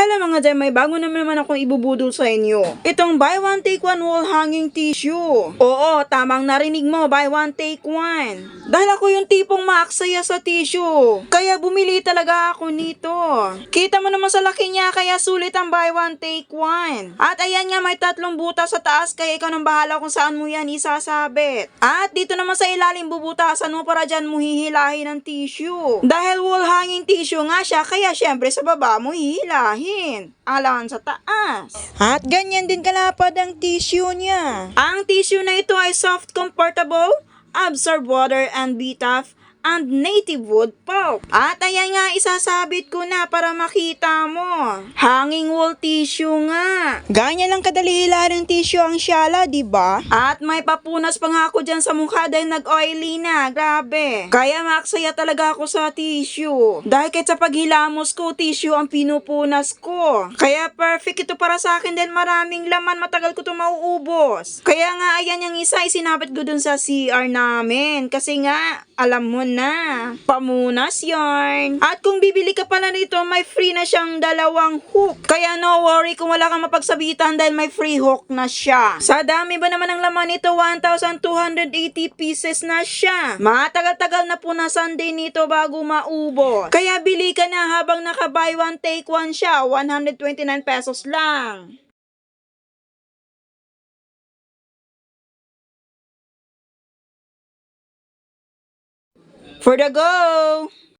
Hello mga dyan, may bago naman akong ibubudol sa inyo. Itong buy one take one wall hanging tissue. Oo, tamang narinig mo, buy one take one. Dahil ako yung tipong maaksaya sa tissue. Kaya bumili talaga ako nito. Kita mo naman sa laki niya, kaya sulit ang buy one take one. At ayan nga, may 3 butas sa taas, kaya ikaw nang bahala kung saan mo yan isasabit. At dito naman sa ilalim bubutasan mo para dyan mo hihilahin ng tissue. Dahil wall hanging tissue nga siya, kaya syempre sa baba mo hihilahin. Alangan sa taas. At ganyan din kalapad ang tissue niya. Ang tissue na ito ay soft, comfortable, absorb water and be tough, and native wood pulp. At ayan nga, isasabit ko na para makita mo. Hanging wool tissue nga. Ganyan lang kadali hilahin ng tissue ang syala, diba? At may papunas pa nga ako dyan sa mukha dahil nag-oily na. Grabe. Kaya maaksaya talaga ako sa tissue. Dahil kahit sa paghilamos ko, tissue ang pinupunas ko. Kaya perfect ito para sa akin dahil maraming laman, matagal ko ito mauubos. Kaya nga, ayan yung isa, isinabit ko dun sa CR namin. Kasi nga, alam mo na, pamunas yarn. At kung bibili ka pala nito, may free na siyang 2 hook. Kaya no worry kung wala kang mapagsabitan dahil may free hook na siya. Sa dami ba naman ng laman nito, 1,280 pieces na siya. Matagal-tagal na po na Sunday nito bago maubos. Kaya bili ka na habang naka-buy one take one siya, 129 pesos lang. For the go!